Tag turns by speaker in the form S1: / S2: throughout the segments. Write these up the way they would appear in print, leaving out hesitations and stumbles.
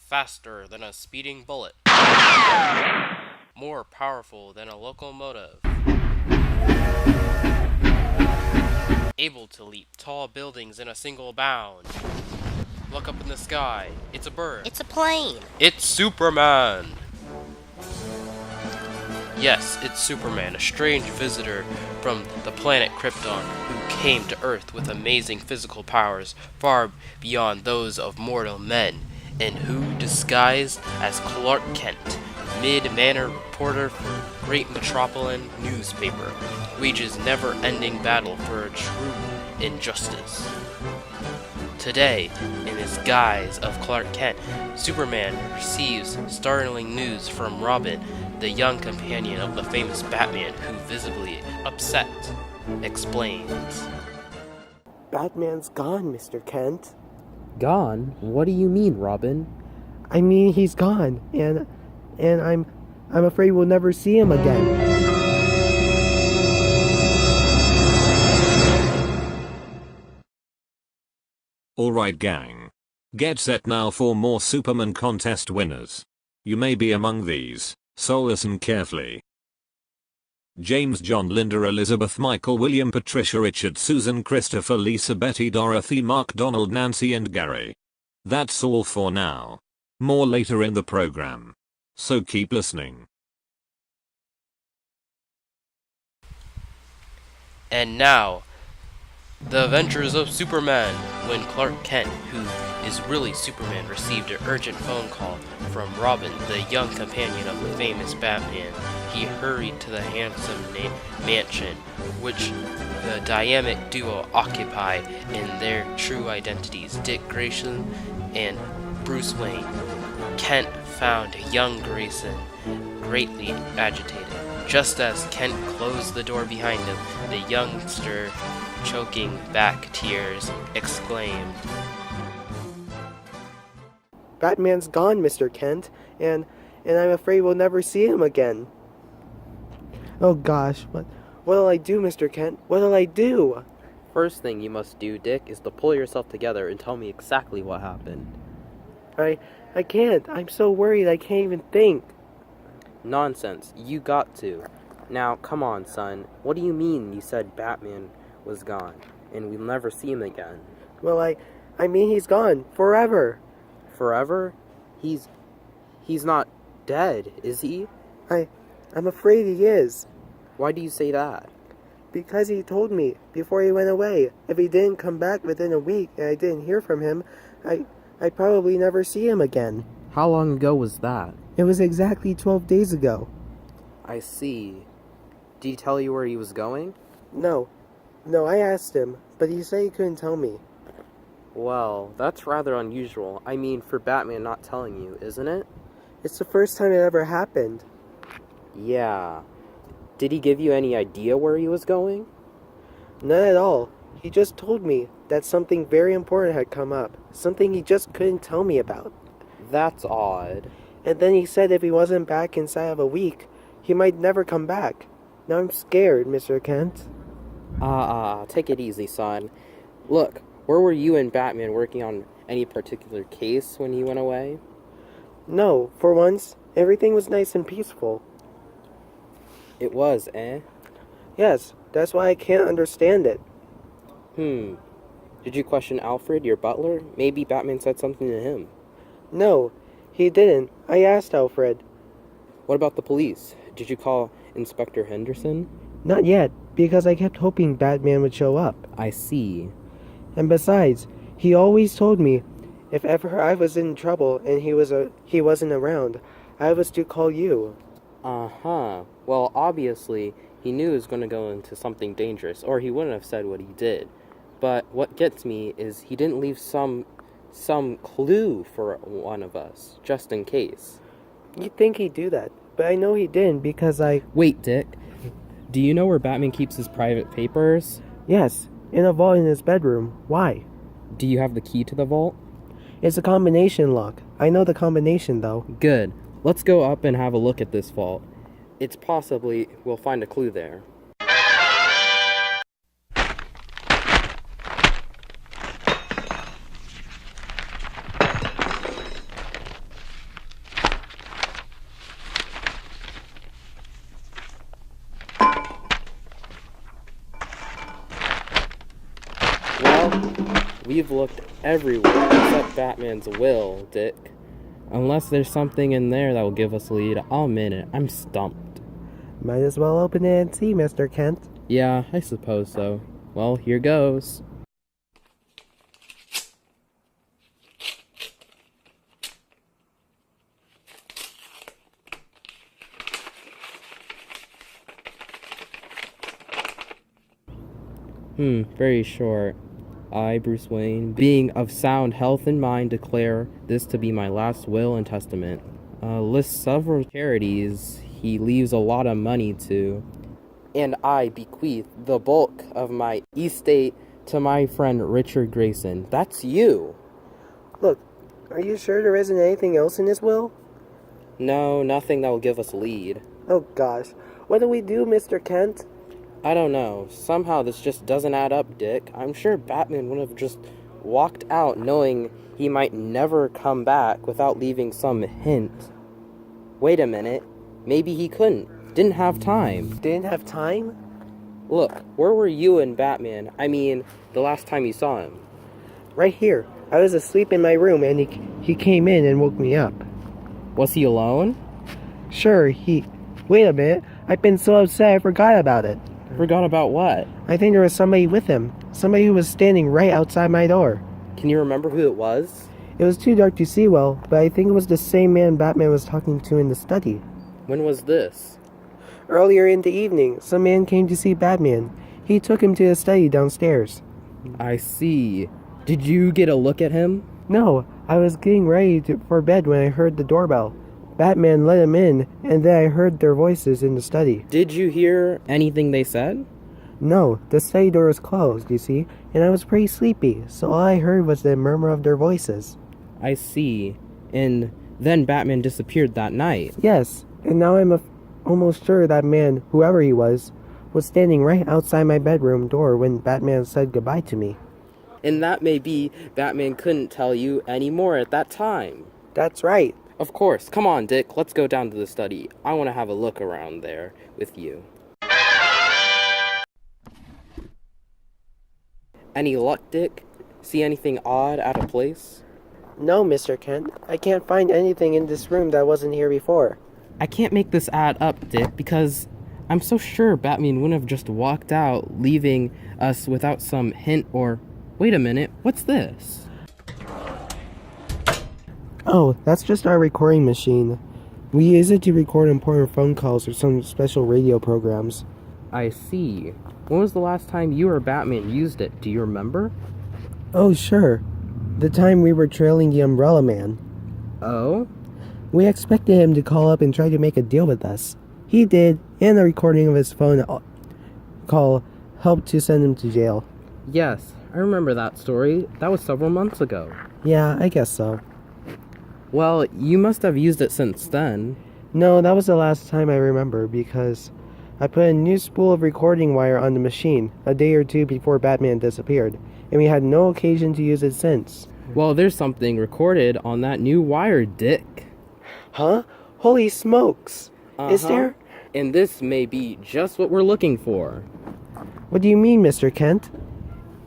S1: faster than a speeding bullet, more powerful than a locomotive, able to leap tall buildings in a single bound. Look up in the sky. It's a bird.
S2: It's a plane.
S1: It's Superman. Yes, it's Superman, a strange visitor from the planet Krypton who came to Earth with amazing physical powers far beyond those of mortal men, and who, disguised as Clark Kent, mid-manner reporter for great metropolitan newspaper, wages never-ending battle for a true injustice. Today, in his guise of Clark Kent, Superman receives startling news from Robin, the young companion of the famous Batman, who, visibly upset, explains.
S3: Batman's gone, Mr. Kent.
S4: Gone? What do you mean, Robin?
S3: I mean, he's gone, and I'm afraid we'll never see him again.
S5: Alright gang. Get set now for more Superman contest winners. You may be among these, so listen carefully. James, John, Linda, Elizabeth, Michael, William, Patricia, Richard, Susan, Christopher, Lisa, Betty, Dorothy, Mark, Donald, Nancy and Gary. That's all for now. More later in the program. So keep listening.
S1: And now, the adventures of Superman. When Clark Kent, who is really Superman, received an urgent phone call from Robin, the young companion of the famous Batman, he hurried to the handsome mansion which the dynamic duo occupy in their true identities, Dick Grayson and Bruce Wayne. Kent found young Grayson greatly agitated. Just as Kent closed the door behind him, the youngster, choking back tears, exclaimed,
S3: Batman's gone, Mr. Kent, and I'm afraid we'll never see him again. Oh gosh, what'll I do, Mr. Kent? What'll I do?
S4: First thing you must do, Dick, is to pull yourself together and tell me exactly what happened.
S3: I can't. I'm so worried I can't even think.
S4: Nonsense. You got to. Now, come on, son. What do you mean you said Batman was gone, and we'll never see him again?
S3: Well, I mean he's gone. Forever.
S4: Forever? He's not dead, is he?
S3: I'm afraid he is.
S4: Why do you say that?
S3: Because he told me before he went away, if he didn't come back within a week and I didn't hear from him, I'd probably never see him again.
S4: How long ago was that?
S3: It was exactly 12 days ago.
S4: I see. Did he tell you where he was going?
S3: No, I asked him, but he said he couldn't tell me.
S4: Well, that's rather unusual. I mean, for Batman not telling you, isn't it?
S3: It's the first time it ever happened.
S4: Yeah. Did he give you any idea where he was going?
S3: None at all. He just told me that something very important had come up. Something he just couldn't tell me about.
S4: That's odd.
S3: And then he said if he wasn't back inside of a week, he might never come back. Now I'm scared, Mr. Kent.
S4: Take it easy, son. Look, where were you and Batman working on any particular case when he went away?
S3: No, for once, everything was nice and peaceful.
S4: It was, eh?
S3: Yes, that's why I can't understand it.
S4: Did you question Alfred, your butler? Maybe Batman said something to him.
S3: No, he didn't. I asked Alfred.
S4: What about the police? Did you call Inspector Henderson?
S3: Not yet, because I kept hoping Batman would show up.
S4: I see.
S3: And besides, he always told me if ever I was in trouble and he wasn't around, I was to call you.
S4: Uh-huh. Well, obviously, he knew he was going to go into something dangerous, or he wouldn't have said what he did. But what gets me is he didn't leave some clue for one of us, just in case.
S3: You'd think he'd do that, but I know he didn't because
S4: Wait, Dick. Do you know where Batman keeps his private papers?
S3: Yes, in a vault in his bedroom. Why?
S4: Do you have the key to the vault?
S3: It's a combination lock. I know the combination, though.
S4: Good. Let's go up and have a look at this vault. It's possibly we'll find a clue there. We've looked everywhere except Batman's will, Dick. Unless there's something in there that will give us a lead, I'll admit it, I'm stumped.
S3: Might as well open it and see, Mr. Kent.
S4: Yeah, I suppose so. Well, here goes. Very short. I, Bruce Wayne, being of sound health and mind, declare this to be my last will and testament. Lists several charities he leaves a lot of money to. And I bequeath the bulk of my estate to my friend Richard Grayson. That's you!
S3: Look, are you sure there isn't anything else in this will?
S4: No, nothing that will give us a lead.
S3: Oh gosh, what do we do, Mr. Kent?
S4: I don't know. Somehow this just doesn't add up, Dick. I'm sure Batman would have just walked out knowing he might never come back without leaving some hint. Wait a minute. Maybe he couldn't. Didn't have time.
S3: Didn't have time?
S4: Look, where were you and Batman? I mean, the last time you saw him.
S3: Right here. I was asleep in my room and he came in and woke me up.
S4: Was he alone?
S3: Sure, Wait a minute. I've been so upset I forgot about it.
S4: Forgot about what?
S3: I think there was somebody with him. Somebody who was standing right outside my door.
S4: Can you remember who it was?
S3: It was too dark to see well, but I think it was the same man Batman was talking to in the study.
S4: When was this?
S3: Earlier in the evening, some man came to see Batman. He took him to the study downstairs.
S4: I see. Did you get a look at him?
S3: No, I was getting ready for bed when I heard the doorbell. Batman let him in, and then I heard their voices in the study.
S4: Did you hear anything they said?
S3: No, the study door was closed, you see, and I was pretty sleepy, so all I heard was the murmur of their voices.
S4: I see. And then Batman disappeared that night.
S3: Yes, and now I'm almost sure that man, whoever he was standing right outside my bedroom door when Batman said goodbye to me.
S4: And that may be Batman couldn't tell you any more at that time.
S3: That's right.
S4: Of course. Come on, Dick. Let's go down to the study. I want to have a look around there with you. Any luck, Dick? See anything odd, out of place?
S3: No, Mr. Kent. I can't find anything in this room that wasn't here before.
S4: I can't make this add up, Dick, because I'm so sure Batman wouldn't have just walked out, leaving us without some hint or... Wait a minute, what's this?
S3: Oh, that's just our recording machine. We use it to record important phone calls or some special radio programs.
S4: I see. When was the last time you or Batman used it? Do you remember?
S3: Oh, sure. The time we were trailing the Umbrella Man.
S4: Oh?
S3: We expected him to call up and try to make a deal with us. He did, and the recording of his phone call helped to send him to jail.
S4: Yes, I remember that story. That was several months ago.
S3: Yeah, I guess so.
S4: Well, you must have used it since then.
S3: No, that was the last time I remember, because I put a new spool of recording wire on the machine a day or two before Batman disappeared, and we had no occasion to use it since.
S4: Well, there's something recorded on that new wire, Dick.
S3: Huh? Holy smokes! Is
S4: Uh-huh.
S3: there?
S4: And this may be just what we're looking for.
S3: What do you mean, Mr. Kent?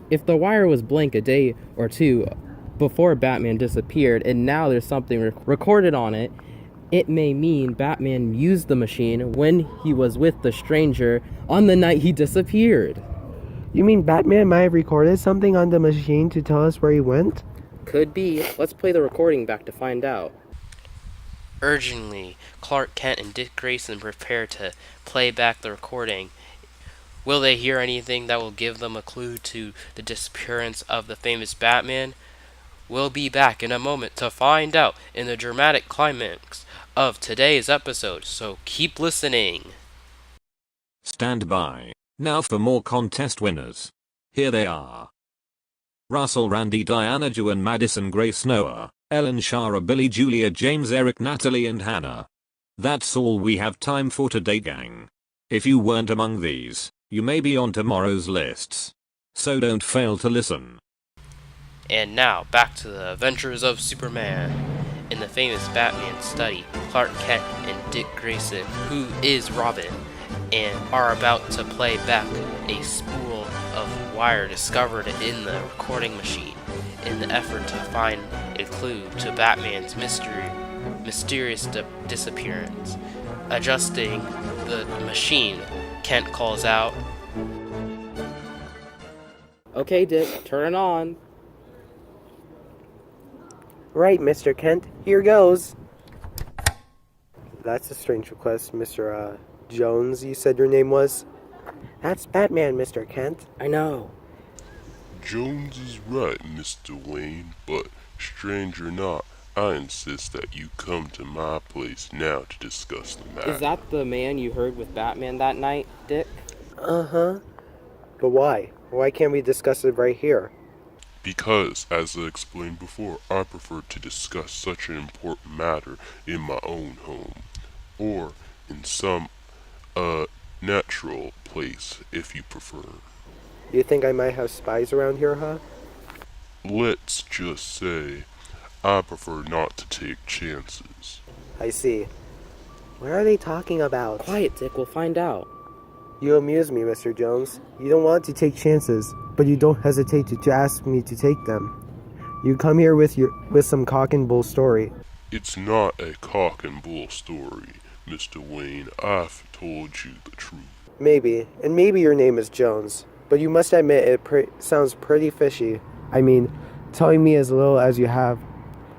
S4: If the wire was blank a day or two before Batman disappeared, and now there's something recorded on it, it may mean Batman used the machine when he was with the stranger on the night he disappeared.
S3: You mean Batman might have recorded something on the machine to tell us where he went?
S4: Could be. Let's play the recording back to find out.
S1: Urgently, Clark Kent and Dick Grayson prepare to play back the recording. Will they hear anything that will give them a clue to the disappearance of the famous Batman? We'll be back in a moment to find out in the dramatic climax of today's episode, so keep listening.
S5: Stand by. Now for more contest winners. Here they are. Russell, Randy, Diana, Joan, Madison, Grace, Noah, Ellen, Shara, Billy, Julia, James, Eric, Natalie and Hannah. That's all we have time for today, gang. If you weren't among these, you may be on tomorrow's lists. So don't fail to listen.
S1: And now, back to the adventures of Superman. In the famous Batman study, Clark Kent and Dick Grayson, who is Robin, and are about to play back a spool of wire discovered in the recording machine. in the effort to find a clue to Batman's mysterious disappearance. Adjusting the machine, Kent calls out,
S4: Okay, Dick, turn it on.
S3: Right, Mr. Kent. Here goes. That's a strange request, Mr. Jones, you said your name was? That's Batman, Mr. Kent.
S4: I know.
S2: Jones is right, Mr. Wayne, but strange or not, I insist that you come to my place now to discuss the matter.
S4: Is that the man you heard with Batman that night, Dick?
S3: Uh-huh. But why? Why can't we discuss it right here?
S2: Because, as I explained before, I prefer to discuss such an important matter in my own home, or in some, natural place, if you prefer.
S3: You think I might have spies around here, huh?
S2: Let's just say, I prefer not to take chances.
S3: I see. What are they talking about?
S4: Quiet, Dick, we'll find out.
S3: You amuse me, Mr. Jones. You don't want to take chances, but you don't hesitate to ask me to take them. You come here with some cock and bull story.
S2: It's not a cock and bull story, Mr. Wayne. I've told you the truth.
S3: Maybe, and maybe your name is Jones, but you must admit it sounds pretty fishy. I mean, telling me as little as you have,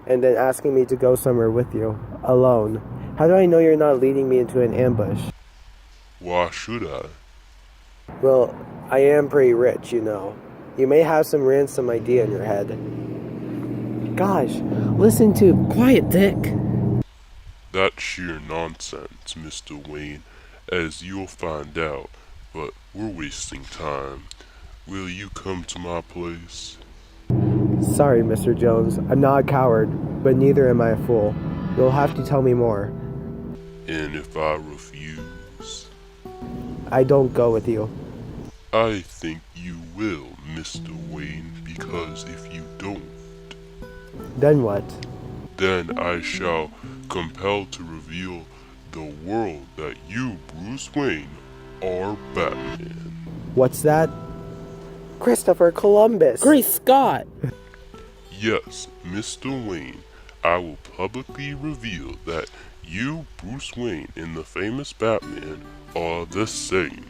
S3: and then asking me to go somewhere with you, alone. How do I know you're not leading me into an ambush?
S2: Why should I?
S3: Well, I am pretty rich, you know. You may have some ransom idea in your head. Gosh, listen to...
S4: Quiet, Dick!
S2: That's sheer nonsense, Mr. Wayne, as you'll find out, but we're wasting time. Will you come to my place?
S3: Sorry, Mr. Jones. I'm not a coward, but neither am I a fool. You'll have to tell me more.
S2: And if I refuse?
S3: I don't go with you.
S2: I think you will, Mr. Wayne, because if you don't,
S3: Then what?
S2: then I shall compel to reveal the world that you, Bruce Wayne, are Batman.
S3: What's that? Christopher Columbus!
S4: Great Scott!
S2: Yes, Mr. Wayne, I will publicly reveal that you, Bruce Wayne, and the famous Batman are the same.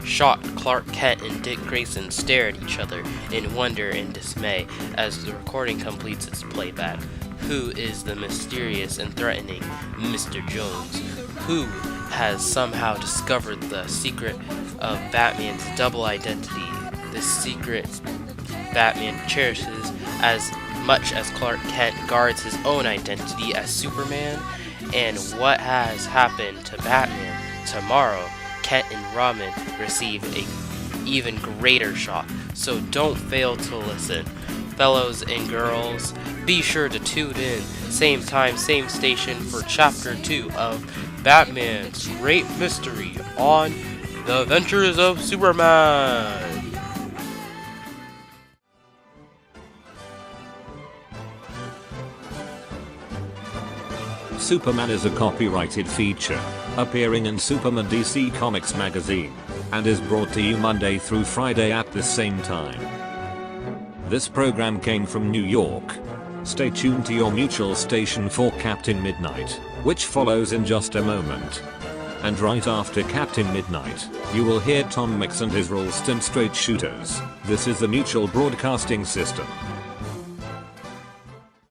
S1: Shocked, Clark Kent and Dick Grayson stare at each other in wonder and dismay as the recording completes its playback. Who is the mysterious and threatening Mr. Jones? Who has somehow discovered the secret of Batman's double identity? This secret Batman cherishes as much as Clark Kent guards his own identity as Superman? And what has happened to Batman? Tomorrow, Kent and Robin receive a even greater shock, so don't fail to listen. Fellows and girls, be sure to tune in, same time, same station for Chapter 2 of Batman's Great Mystery on The Adventures of Superman.
S5: Superman is a copyrighted feature, appearing in Superman DC Comics magazine, and is brought to you Monday through Friday at the same time. This program came from New York. Stay tuned to your mutual station for Captain Midnight, which follows in just a moment. And right after Captain Midnight, you will hear Tom Mix and his Ralston Straight Shooters. This is the Mutual Broadcasting System.